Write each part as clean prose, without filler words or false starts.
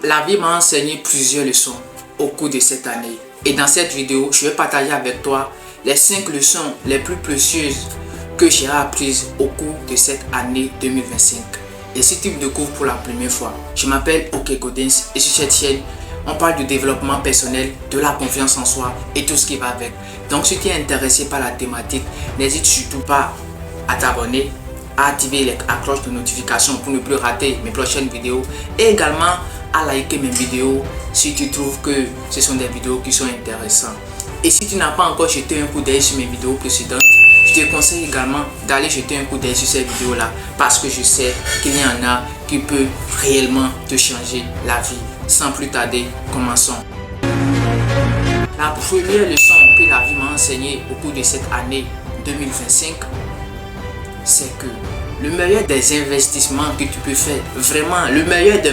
La vie m'a enseigné plusieurs leçons au cours de cette année. Et dans cette vidéo, je vais partager avec toi les 5 leçons les plus précieuses que j'ai apprises au cours de cette année 2025. Et si tu me découvres pour la première fois, je m'appelle OK Gaudens et sur cette chaîne, on parle de développement personnel, de la confiance en soi et tout ce qui va avec. Donc si tu es intéressé par la thématique, n'hésite surtout pas à t'abonner, à activer la cloche de notification pour ne plus rater mes prochaines vidéos et également à liker mes vidéos si tu trouves que ce sont des vidéos qui sont intéressantes. Et si tu n'as pas encore jeté un coup d'œil sur mes vidéos précédentes, je te conseille également d'aller jeter un coup d'œil sur ces vidéos là parce que je sais qu'il y en a qui peuvent réellement te changer la vie. Sans plus tarder, commençons. La première leçon que la vie m'a enseignée au cours de cette année 2025, c'est que le meilleur des investissements que tu peux faire, vraiment le meilleur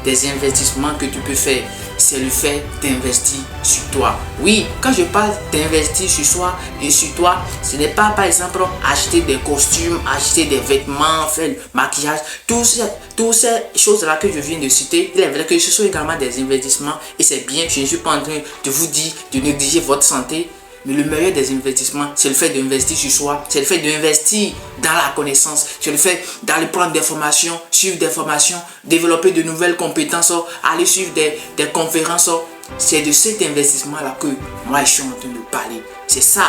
des investissements que tu peux faire, c'est le fait d'investir sur toi. Oui, quand je parle d'investir sur soi et sur toi, ce n'est pas par exemple acheter des costumes, acheter des vêtements, faire le maquillage, toutes ces choses-là que je viens de citer. Il est vrai que ce sont également des investissements et c'est bien. Je ne suis pas en train de vous dire de négliger votre santé. Mais le meilleur des investissements, c'est le fait d'investir sur soi, c'est le fait d'investir dans la connaissance, c'est le fait d'aller prendre des formations, suivre des formations, développer de nouvelles compétences, aller suivre des conférences. C'est de cet investissement-là que moi je suis en train de parler. C'est ça.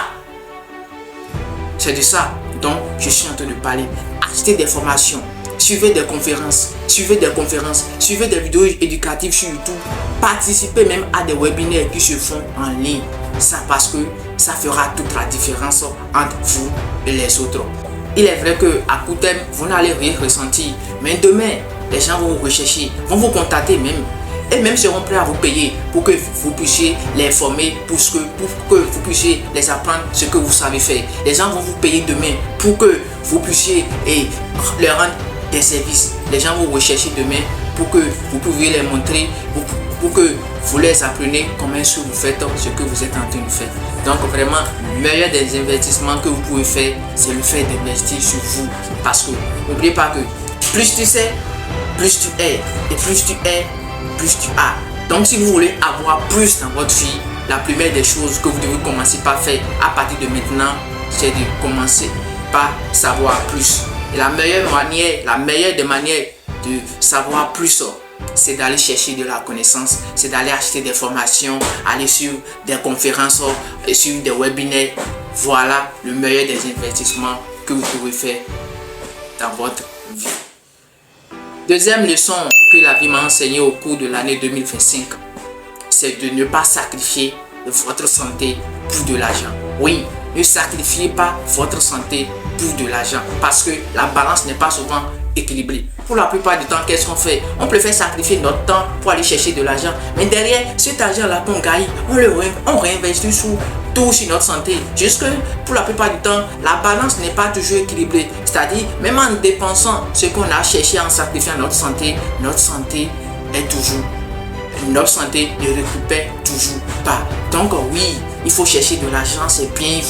C'est de ça dont je suis en train de parler. Acheter des formations, suivez des conférences, suivez des vidéos éducatives sur YouTube, participez même à des webinaires qui se font en ligne. Ça parce que ça fera toute la différence entre vous et les autres. Il est vrai que à court terme, vous n'allez rien ressentir. Mais demain, les gens vont vous rechercher, vont vous contacter même. Et même seront prêts à vous payer pour que vous puissiez les former, pour que vous puissiez les apprendre ce que vous savez faire. Les gens vont vous payer demain pour que vous puissiez leur rendre des services. Les gens vont vous rechercher demain pour que vous puissiez les montrer, pour que vous les apprenez comment est-ce que vous faites ce que vous êtes en train de faire. Donc vraiment, le meilleur des investissements que vous pouvez faire, c'est le fait d'investir sur vous. Parce que n'oubliez pas que plus tu sais, plus tu es. Et plus tu es, plus tu as. Donc si vous voulez avoir plus dans votre vie, la première des choses que vous devez commencer par faire à partir de maintenant, c'est de commencer par savoir plus. Et la meilleure des manières de savoir plus, c'est d'aller chercher de la connaissance, c'est d'aller acheter des formations, aller sur des conférences, sur des webinaires. Voilà le meilleur des investissements que vous pouvez faire dans votre vie. Deuxième leçon que la vie m'a enseignée au cours de l'année 2025, c'est de ne pas sacrifier votre santé pour de l'argent. Oui, ne sacrifiez pas votre santé pour de l'argent parce que la balance n'est pas souvent équilibrée. Pour la plupart du temps, qu'est-ce qu'on fait? On préfère sacrifier notre temps pour aller chercher de l'argent. Mais derrière, cet argent-là qu'on gagne, on réinvestit sur notre santé. Jusque pour la plupart du temps, la balance n'est pas toujours équilibrée. C'est-à-dire, même en dépensant ce qu'on a cherché en sacrifiant notre santé est toujours. Notre santé ne récupère toujours pas. Donc oui, il faut chercher de l'argent, c'est bien.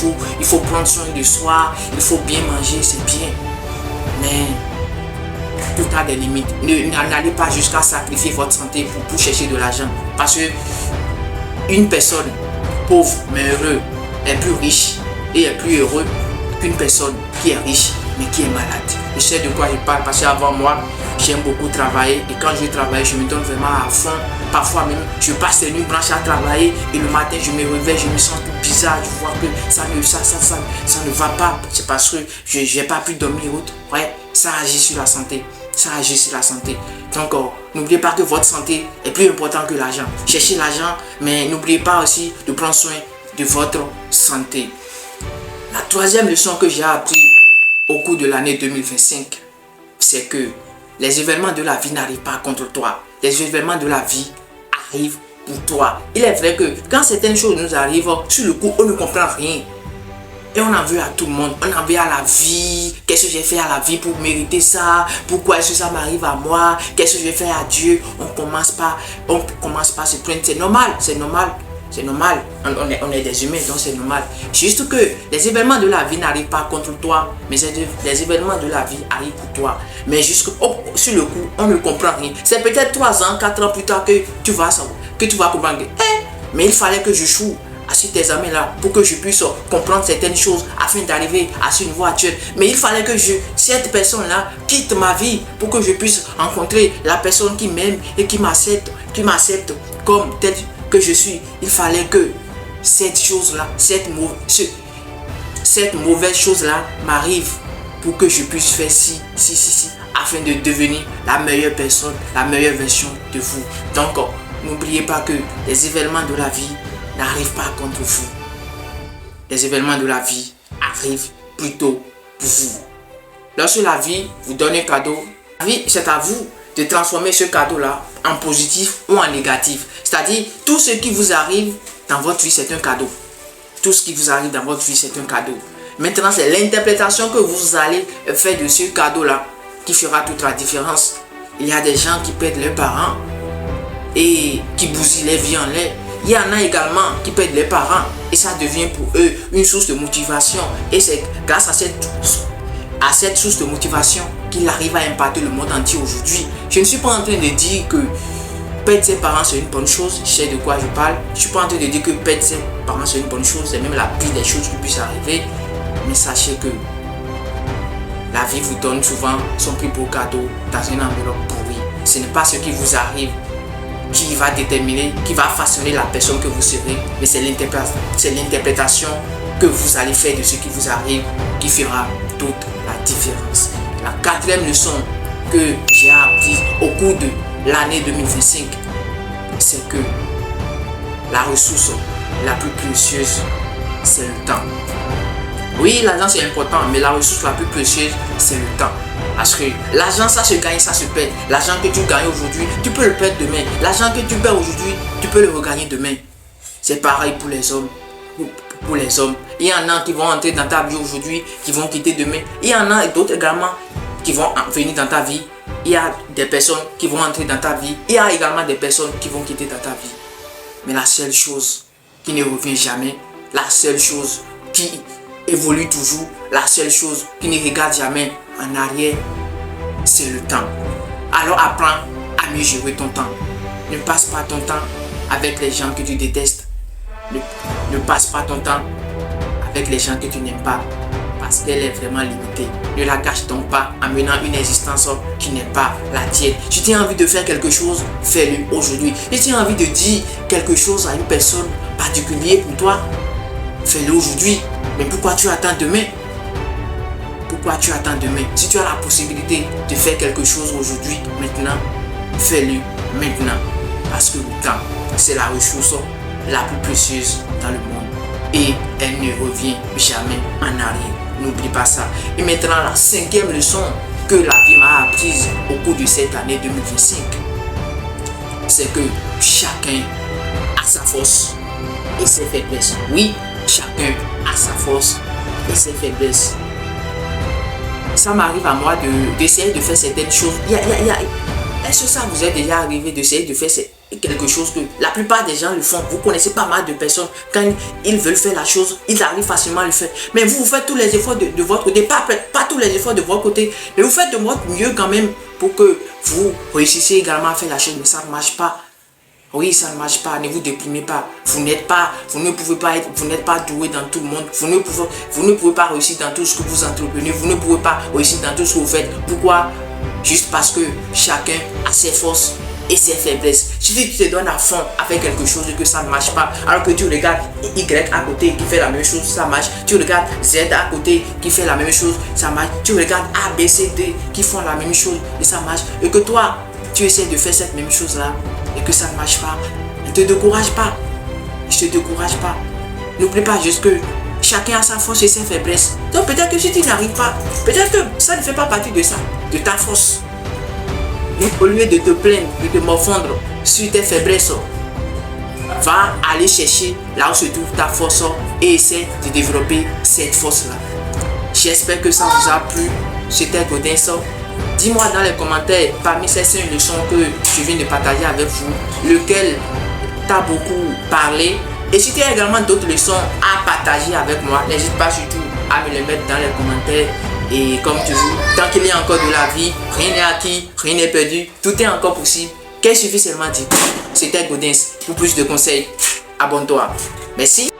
Il faut prendre soin de soi, il faut bien manger, c'est bien. Mais tout a des limites. N'allez pas jusqu'à sacrifier votre santé pour chercher de l'argent. Parce que une personne pauvre mais heureux est plus riche et est plus heureux qu'une personne qui est riche mais qui est malade. Je sais de quoi je parle parce qu'avant moi, j'aime beaucoup travailler et quand je travaille, je me donne vraiment à fond. Parfois même, je passe les nuits blanches à travailler et le matin, je me réveille, je me sens tout bizarre. Je vois que ça ne va pas. C'est parce que je n'ai pas pu dormir. Ouais, ça agit sur la santé. Donc, n'oubliez pas que votre santé est plus importante que l'argent. Cherchez l'argent, mais n'oubliez pas aussi de prendre soin de votre santé. La troisième leçon que j'ai appris au cours de l'année 2025, c'est que les événements de la vie n'arrivent pas contre toi. Les événements de la vie arrivent pour toi. Il est vrai que quand certaines choses nous arrivent, sur le coup, on ne comprend rien. Et on en veut à tout le monde, on en veut à la vie. Qu'est-ce que j'ai fait à la vie pour mériter ça? Pourquoi est-ce que ça m'arrive à moi? Qu'est-ce que je vais faire à Dieu? On commence pas à se plaindre, c'est normal. C'est normal, on est des humains, donc c'est normal. Juste que les événements de la vie n'arrivent pas contre toi, mais les événements de la vie arrivent pour toi. Mais juste sur le coup, on ne comprend rien. C'est peut-être 3 ans, 4 ans plus tard que tu vas comprendre. Mais il fallait que je choue à ces examens-là pour que je puisse comprendre certaines choses afin d'arriver à ce niveau actuel. Mais il fallait que cette personne-là quitte ma vie pour que je puisse rencontrer la personne qui m'aime et qui m'accepte comme tel que je suis. Il fallait que cette chose-là, cette mauvaise chose-là m'arrive pour que je puisse faire ci, afin de devenir la meilleure personne, la meilleure version de vous. Donc, n'oubliez pas que les événements de la vie n'arrivent pas contre vous. Les événements de la vie arrivent plutôt pour vous. Lorsque la vie vous donne un cadeau, la vie, c'est à vous de transformer ce cadeau-là en positif ou en négatif. C'est-à-dire, tout ce qui vous arrive dans votre vie, c'est un cadeau. Tout ce qui vous arrive dans votre vie, c'est un cadeau. Maintenant, c'est l'interprétation que vous allez faire de ce cadeau-là qui fera toute la différence. Il y a des gens qui perdent leurs parents et qui bousillent les vies en l'air. Il y en a également qui perdent leurs parents et ça devient pour eux une source de motivation. Et c'est grâce à cette source de motivation qu'il arrive à impacter le monde entier aujourd'hui. Je ne suis pas en train de dire que perdre ses parents c'est une bonne chose, je sais de quoi je parle. Je ne suis pas en train de dire que perdre ses parents c'est une bonne chose, c'est même la pire des choses qui puisse arriver. Mais sachez que la vie vous donne souvent son plus beau cadeau dans une enveloppe pourrie. Ce n'est pas ce qui vous arrive qui va déterminer, qui va façonner la personne que vous serez, mais c'est l'interprétation que vous allez faire de ce qui vous arrive qui fera toute la différence. La 4e leçon que j'ai apprise au cours de l'année 2025, c'est que la ressource la plus précieuse, c'est le temps. Oui, l'argent c'est important, mais la ressource la plus précieuse, c'est le temps. Parce que l'argent, ça se gagne, ça se perd. L'argent que tu gagnes aujourd'hui, tu peux le perdre demain. L'argent que tu perds aujourd'hui, tu peux le regagner demain. C'est pareil pour les hommes. Pour les hommes. Il y en a qui vont entrer dans ta vie aujourd'hui, qui vont quitter demain. Il y en a d'autres également qui vont venir dans ta vie. Il y a des personnes qui vont entrer dans ta vie. Il y a également des personnes qui vont quitter dans ta vie. Mais la seule chose qui ne revient jamais, la seule chose qui évolue toujours, la seule chose qui ne regarde jamais en arrière, c'est le temps. Alors apprends à mieux gérer ton temps. Ne passe pas ton temps avec les gens que tu détestes. Ne passe pas ton temps avec les gens que tu n'aimes pas, parce qu'elle est vraiment limitée. Ne la gâche donc pas en menant une existence qui n'est pas la tienne. Si tu as envie de faire quelque chose, fais-le aujourd'hui. Si tu as envie de dire quelque chose à une personne particulière pour toi, fais-le aujourd'hui. Mais pourquoi tu attends demain? Pourquoi tu attends demain? Si tu as la possibilité de faire quelque chose aujourd'hui, maintenant, fais-le maintenant. Parce que le temps, c'est la ressource la plus précieuse dans le monde. Et elle ne revient jamais en arrière. N'oublie pas ça. Et maintenant, la 5e leçon que la vie m'a apprise au cours de cette année 2025, c'est que chacun a sa force et ses faiblesses. Oui, chacun a sa force et ses faiblesses. Ça m'arrive à moi d'essayer de faire certaines choses. Est-ce que ça vous est déjà arrivé d'essayer de faire quelque chose que la plupart des gens le font? Vous connaissez pas mal de personnes, quand ils veulent faire la chose, ils arrivent facilement à le faire. Mais vous faites tous les efforts de votre côté, pas tous les efforts de votre côté, mais vous faites de votre mieux quand même pour que vous réussissiez également à faire la chose, mais ça ne marche pas. Oui, ça ne marche pas, ne vous déprimez pas. Vous n'êtes pas doué dans tout le monde. Vous ne pouvez pas réussir dans tout ce que vous entreprenez. Vous ne pouvez pas réussir dans tout ce que vous faites. Pourquoi? Juste parce que chacun a ses forces et ses faiblesses. Si tu te donnes à fond à faire quelque chose et que ça ne marche pas, alors que tu regardes Y à côté qui fait la même chose, ça marche. Tu regardes Z à côté qui fait la même chose, ça marche. Tu regardes A, B, C, D qui font la même chose et ça marche. Et que toi, tu essaies de faire cette même chose-là et que ça ne marche pas, ne te décourage pas. Je te décourage pas. N'oublie pas juste que chacun a sa force et ses faiblesses. Donc peut-être que si tu n'arrives pas, peut-être que ça ne fait pas partie de ça, de ta force. Donc au lieu de te plaindre, de te morfondre sur tes faiblesses, va aller chercher là où se trouve ta force et essaie de développer cette force-là. J'espère que ça vous a plu. C'était Godin. Dis-moi dans les commentaires, parmi ces 5 leçons que je viens de partager avec vous, lequel t'a beaucoup parlé Et si tu as également d'autres leçons à partager avec moi, n'hésite pas surtout à me les mettre dans les commentaires. Et comme toujours, tant qu'il y a encore de la vie, rien n'est acquis, rien n'est perdu, tout est encore possible. Qu'il suffit seulement de dire, c'était Gaudens. Pour plus de conseils, abonne-toi. Merci.